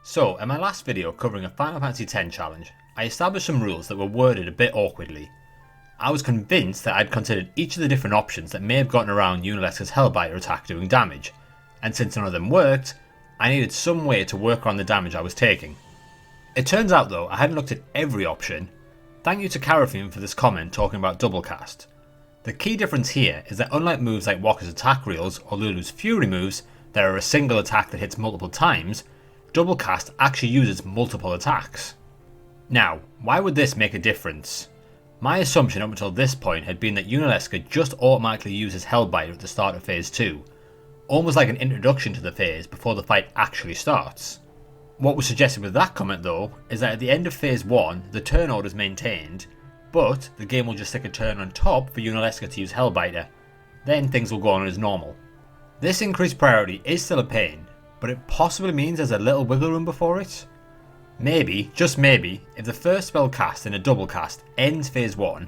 So, in my last video covering a Final Fantasy X challenge, I established some rules that were worded a bit awkwardly. I was convinced that I'd considered each of the different options that may have gotten around Yunalesca's Hellbiter attack doing damage, and since none of them worked, I needed some way to work around the damage I was taking. It turns out though, I hadn't looked at every option. Thank you to Carafine for this comment talking about double cast. The key difference here is that unlike moves like Wakka's attack reels or Lulu's Fury moves that are a single attack that hits multiple times, double cast actually uses multiple attacks. Now, why would this make a difference? My assumption up until this point had been that Yunalesca just automatically uses Hellbiter at the start of phase 2, almost like an introduction to the phase before the fight actually starts. What was suggested with that comment though, is that at the end of phase 1 the turn order is maintained, but the game will just stick a turn on top for Yunalesca to use Hellbiter, then things will go on as normal. This increased priority is still a pain, but it possibly means there's a little wiggle room before it. Maybe, just maybe, if the first spell cast in a double cast ends phase 1,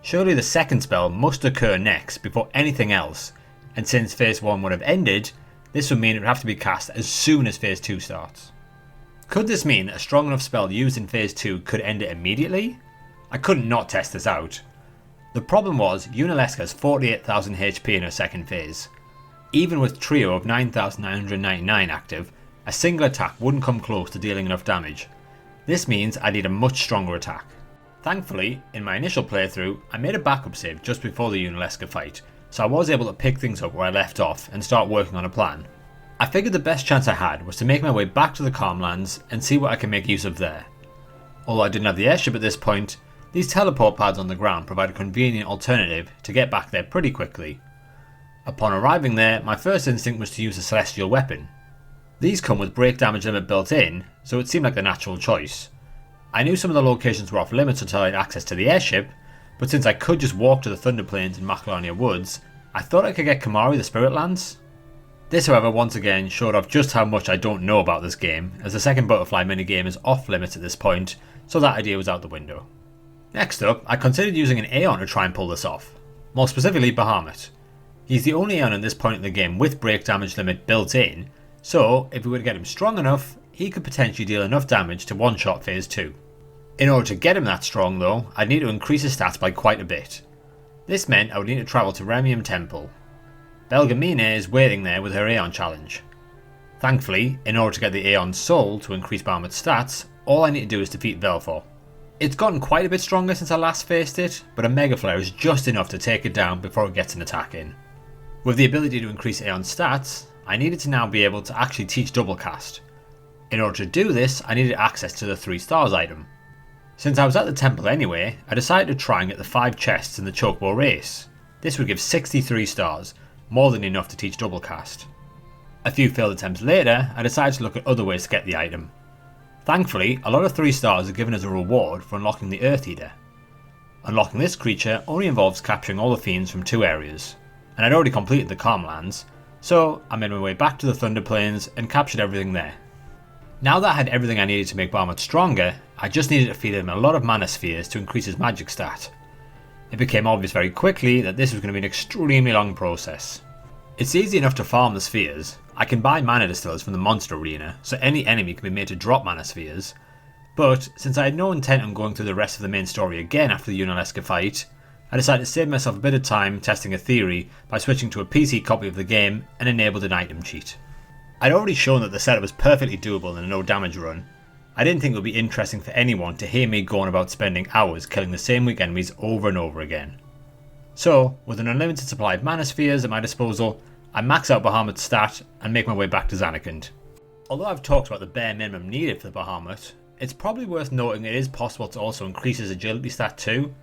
surely the second spell must occur next before anything else, and since phase 1 would have ended, this would mean it would have to be cast as soon as phase 2 starts. Could this mean that a strong enough spell used in phase 2 could end it immediately? I couldn't not test this out. The problem was Yunalesca has 48,000 HP in her second phase. Even with Trio of 9,999 active, a single attack wouldn't come close to dealing enough damage. This means I need a much stronger attack. Thankfully, in my initial playthrough, I made a backup save just before the Yunalesca fight, so I was able to pick things up where I left off and start working on a plan. I figured the best chance I had was to make my way back to the Calmlands and see what I can make use of there. Although I didn't have the airship at this point, these teleport pads on the ground provide a convenient alternative to get back there pretty quickly. Upon arriving there, my first instinct was to use a celestial weapon. These come with break damage limit built in, so it seemed like the natural choice. I knew some of the locations were off limits until I had access to the airship, but since I could just walk to the Thunder Plains in Macalania Woods, I thought I could get Kamari the Spirit Lands. This however once again showed off just how much I don't know about this game, as the second butterfly minigame is off limits at this point, so that idea was out the window. Next up, I considered using an Aeon to try and pull this off, more specifically Bahamut. He's the only Aeon at this point in the game with break damage limit built in, so if we were to get him strong enough, he could potentially deal enough damage to one-shot phase 2. In order to get him that strong though, I'd need to increase his stats by quite a bit. This meant I would need to travel to Remium Temple. Belgamina is waiting there with her Aeon challenge. Thankfully, in order to get the Aeon Soul to increase Bahamut's stats, all I need to do is defeat Velfor. It's gotten quite a bit stronger since I last faced it, but a Mega Flare is just enough to take it down before it gets an attack in. With the ability to increase Aeon's stats, I needed to now be able to actually teach double cast. In order to do this, I needed access to the 3 stars item. Since I was at the temple anyway, I decided to try and get the 5 chests in the Chocobo race. This would give 63 stars, more than enough to teach double cast. A few failed attempts later, I decided to look at other ways to get the item. Thankfully, a lot of 3 stars are given as a reward for unlocking the Earth Eater. Unlocking this creature only involves capturing all the fiends from 2 areas, and I'd already completed the Calmlands, so I made my way back to the Thunder Plains and captured everything there. Now that I had everything I needed to make Bahamut stronger, I just needed to feed him a lot of mana spheres to increase his magic stat. It became obvious very quickly that this was going to be an extremely long process. It's easy enough to farm the spheres. I can buy mana distillers from the monster arena, so any enemy can be made to drop mana spheres, but since I had no intent on going through the rest of the main story again after the Yunalesca fight, I decided to save myself a bit of time testing a theory by switching to a PC copy of the game and enabled an item cheat. I'd already shown that the setup was perfectly doable in a no damage run. I didn't think it would be interesting for anyone to hear me going about spending hours killing the same weak enemies over and over again. So, with an unlimited supply of mana spheres at my disposal, I max out Bahamut's stat and make my way back to Zanarkand. Although I've talked about the bare minimum needed for the Bahamut, it's probably worth noting it is possible to also increase his agility stat too.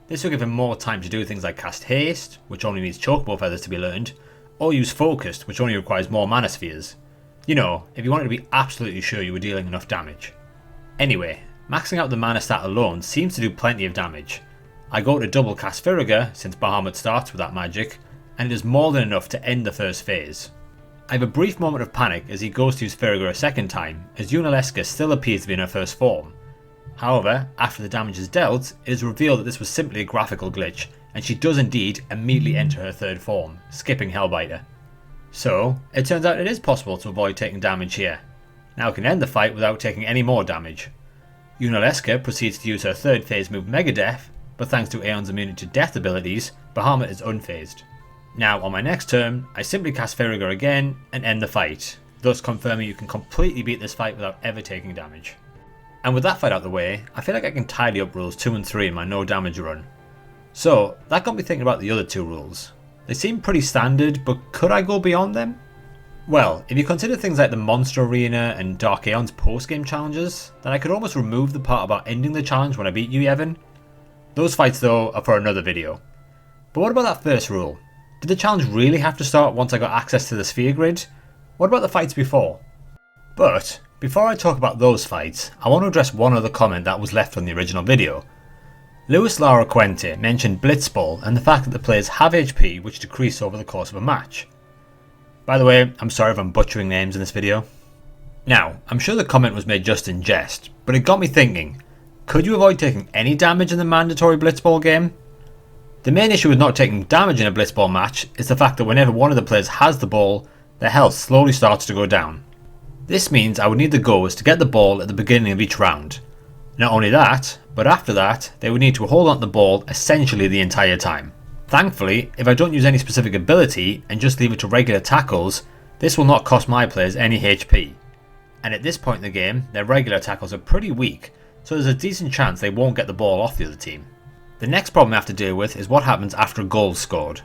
This will give him more time to do things like cast haste, which only needs chocobo feathers to be learned, or use focused, which only requires more mana spheres. You know, if you wanted to be absolutely sure you were dealing enough damage. Anyway, maxing out the mana stat alone seems to do plenty of damage. I go to double cast Firiga, since Bahamut starts with that magic, and it is more than enough to end the first phase. I have a brief moment of panic as he goes to use Firiga a second time, as Yunalesca still appears to be in her first form. However, after the damage is dealt, it is revealed that this was simply a graphical glitch, and she does indeed immediately enter her third form, skipping Hellbiter. So, it turns out it is possible to avoid taking damage here. Now can end the fight without taking any more damage. Yunalesca proceeds to use her third phase move Megadeth, but thanks to Aeon's immunity to death abilities, Bahamut is unfazed. Now on my next turn, I simply cast Ferriger again and end the fight, thus confirming you can completely beat this fight without ever taking damage. And with that fight out of the way, I feel like I can tidy up rules 2 and 3 in my no damage run. So that got me thinking about the other 2 rules. They seem pretty standard, but could I go beyond them? Well, if you consider things like the Monster Arena and Dark Aeon's post-game challenges, then I could almost remove the part about ending the challenge when I beat you, Evan. Those fights though are for another video. But what about that first rule? Did the challenge really have to start once I got access to the sphere grid? What about the fights before? But before I talk about those fights, I want to address one other comment that was left from the original video. Luis Lara Quente mentioned Blitzball and the fact that the players have HP which decrease over the course of a match. By the way, I'm sorry if I'm butchering names in this video. Now, I'm sure the comment was made just in jest, but it got me thinking, could you avoid taking any damage in the mandatory Blitzball game? The main issue with not taking damage in a Blitzball match is the fact that whenever one of the players has the ball, their health slowly starts to go down. This means I would need the goers to get the ball at the beginning of each round. Not only that, but after that, they would need to hold on to the ball essentially the entire time. Thankfully, if I don't use any specific ability and just leave it to regular tackles, this will not cost my players any HP. And at this point in the game, their regular tackles are pretty weak, so there's a decent chance they won't get the ball off the other team. The next problem I have to deal with is what happens after a goal is scored.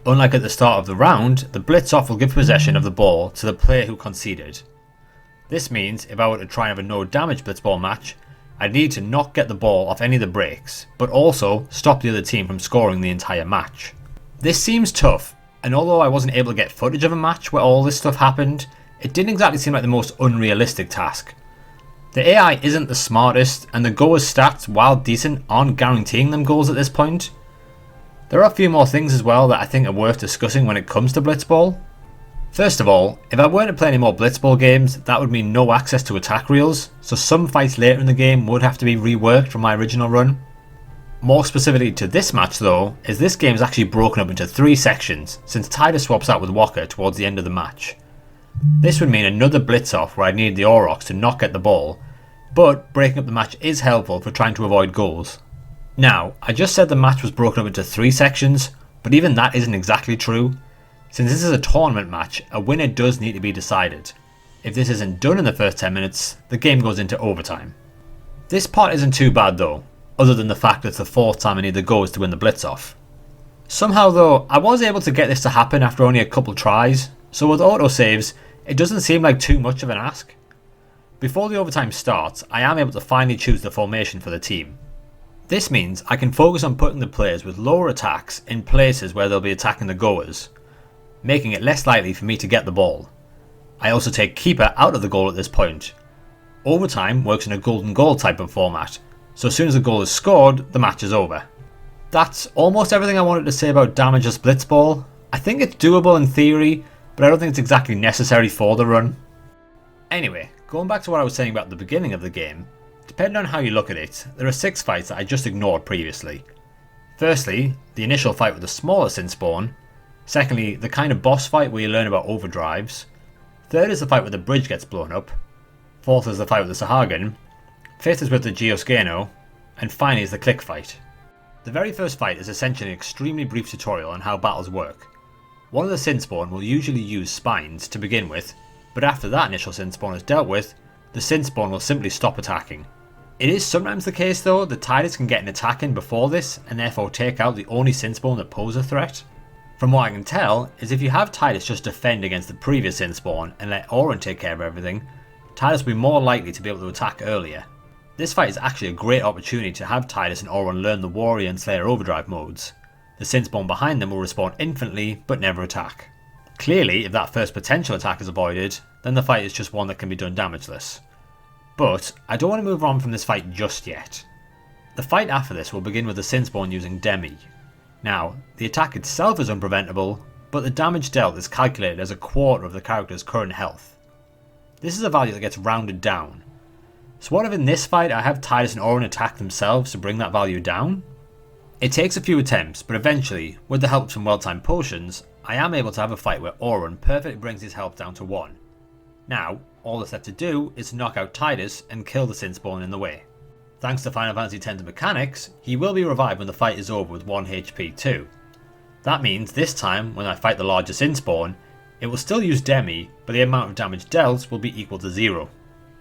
Unlike at the start of the round, the blitz off will give possession of the ball to the player who conceded. This means if I were to try and have a no damage blitzball match, I'd need to not get the ball off any of the breaks, but also stop the other team from scoring the entire match. This seems tough, and although I wasn't able to get footage of a match where all this stuff happened, it didn't exactly seem like the most unrealistic task. The AI isn't the smartest, and the goers' stats, while decent, aren't guaranteeing them goals at this point. There are a few more things as well that I think are worth discussing when it comes to Blitzball. First of all, if I weren't to play any more Blitzball games, that would mean no access to attack reels, so some fights later in the game would have to be reworked from my original run. More specifically to this match though, is this game is actually broken up into 3 sections, since Titus swaps out with Walker towards the end of the match. This would mean another blitz off where I need the Aurochs to not get the ball, but breaking up the match is helpful for trying to avoid goals. Now, I just said the match was broken up into 3 sections, but even that isn't exactly true. Since this is a tournament match, a winner does need to be decided. If this isn't done in the first 10 minutes, the game goes into overtime. This part isn't too bad though, other than the fact that it's the 4th time I need the goals to win the blitz off. Somehow though, I was able to get this to happen after only a couple tries, so with autosaves, it doesn't seem like too much of an ask. Before the overtime starts, I am able to finally choose the formation for the team. This means I can focus on putting the players with lower attacks in places where they'll be attacking the goers, making it less likely for me to get the ball. I also take keeper out of the goal at this point. Overtime works in a golden goal type of format, so as soon as a goal is scored, the match is over. That's almost everything I wanted to say about damageless blitzball. I think it's doable in theory, but I don't think it's exactly necessary for the run. Anyway, going back to what I was saying about the beginning of the game, depending on how you look at it, there are 6 fights that I just ignored previously. Firstly, the initial fight with the smaller sin spawn. Secondly, the kind of boss fight where you learn about overdrives. Third is the fight where the bridge gets blown up. Fourth is the fight with the Sahagin. Fifth is with the Geoscano. And finally is the click fight. The very first fight is essentially an extremely brief tutorial on how battles work. One of the sin spawn will usually use spines to begin with, but after that initial sin spawn is dealt with, the sin spawn will simply stop attacking. It is sometimes the case though that Titus can get an attack in before this and therefore take out the only sin spawn that pose a threat. From what I can tell is if you have Titus just defend against the previous sin spawn and let Auron take care of everything, Titus will be more likely to be able to attack earlier. This fight is actually a great opportunity to have Titus and Auron learn the Warrior and Slayer overdrive modes. The sin spawn behind them will respawn infinitely but never attack. Clearly, if that first potential attack is avoided, then the fight is just one that can be done damageless. But I don't want to move on from this fight just yet. The fight after this will begin with the sin spawn using Demi. Now, the attack itself is unpreventable, but the damage dealt is calculated as a quarter of the character's current health. This is a value that gets rounded down. So what if in this fight I have Titus and Auron attack themselves to bring that value down? It takes a few attempts, but eventually, with the help of some well-timed potions, I am able to have a fight where Auron perfectly brings his health down to 1. Now, all that's left to do is to knock out Titus and kill the Sin Spawn in the way. Thanks to Final Fantasy X's mechanics, he will be revived when the fight is over with 1 HP too. That means this time, when I fight the larger Sin Spawn, it will still use Demi, but the amount of damage dealt will be equal to 0.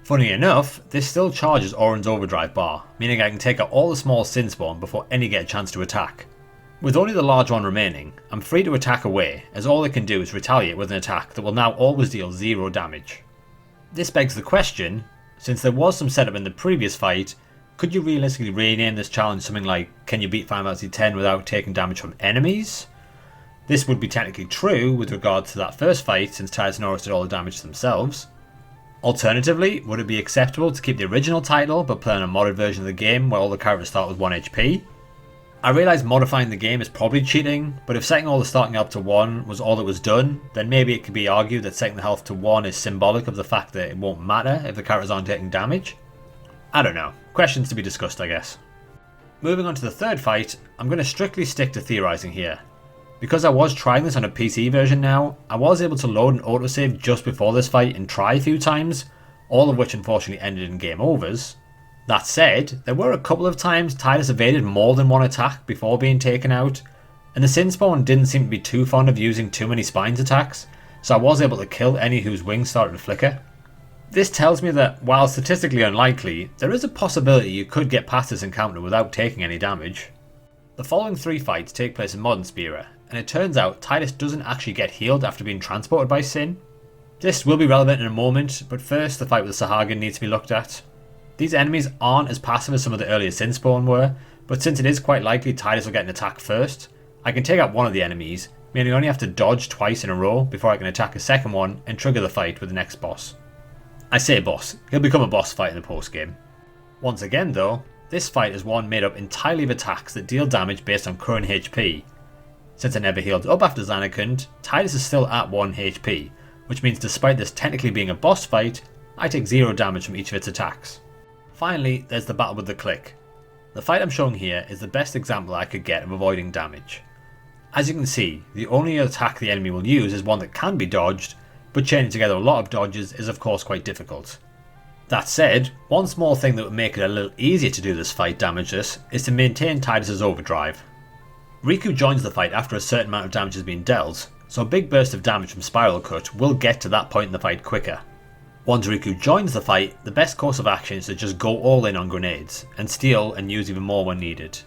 Funny enough, this still charges Auron's overdrive bar, meaning I can take out all the small Sin Spawn before any get a chance to attack. With only the large one remaining, I'm free to attack away, as all it can do is retaliate with an attack that will now always deal 0 damage. This begs the question, since there was some setup in the previous fight, could you realistically rename this challenge something like, can you beat Final Fantasy X without taking damage from enemies? This would be technically true with regard to that first fight, since Titus and Auron did all the damage themselves. Alternatively, would it be acceptable to keep the original title but play on a modded version of the game where all the characters start with 1 HP? I realise modifying the game is probably cheating, but if setting all the starting health to 1 was all that was done, then maybe it could be argued that setting the health to 1 is symbolic of the fact that it won't matter if the characters aren't taking damage. I don't know, questions to be discussed I guess. Moving on to the third fight, I'm going to strictly stick to theorising here. Because I was trying this on a PC version now, I was able to load an autosave just before this fight and try a few times, all of which unfortunately ended in game overs. That said, there were a couple of times Titus evaded more than 1 attack before being taken out, and the Sin Spawn didn't seem to be too fond of using too many spines attacks, so I was able to kill any whose wings started to flicker. This tells me that, while statistically unlikely, there is a possibility you could get past this encounter without taking any damage. The following 3 fights take place in Modern Spira, and it turns out Titus doesn't actually get healed after being transported by Sin. This will be relevant in a moment, but first the fight with the Sahagin needs to be looked at. These enemies aren't as passive as some of the earlier Sin Spawn were, but since it is quite likely Titus will get an attack first, I can take out one of the enemies, meaning I only have to dodge twice in a row before I can attack a second one and trigger the fight with the next boss. I say boss, he'll become a boss fight in the post game. Once again though, this fight is one made up entirely of attacks that deal damage based on current HP. Since I never healed up after Zanarkand, Titus is still at 1 HP, which means despite this technically being a boss fight, I take 0 damage from each of its attacks. Finally, there's the battle with the Clique. The fight I'm showing here is the best example I could get of avoiding damage. As you can see, the only attack the enemy will use is one that can be dodged, but chaining together a lot of dodges is of course quite difficult. That said, one small thing that would make it a little easier to do this fight damageless is to maintain Titus's overdrive. Riku joins the fight after a certain amount of damage has been dealt, so a big burst of damage from Spiral Cut will get to that point in the fight quicker. Once Riku joins the fight, the best course of action is to just go all in on grenades, and steal and use even more when needed.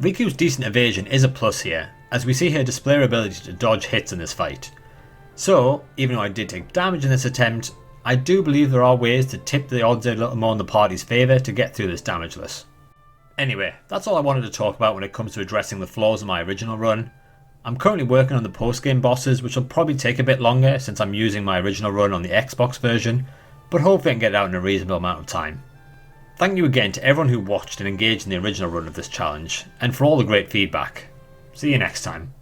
Riku's decent evasion is a plus here, as we see her display her ability to dodge hits in this fight. So, even though I did take damage in this attempt, I do believe there are ways to tip the odds a little more in the party's favour to get through this damageless. Anyway, that's all I wanted to talk about when it comes to addressing the flaws of my original run. I'm currently working on the post-game bosses, which will probably take a bit longer since I'm using my original run on the Xbox version, but hopefully I can get it out in a reasonable amount of time. Thank you again to everyone who watched and engaged in the original run of this challenge, and for all the great feedback. See you next time.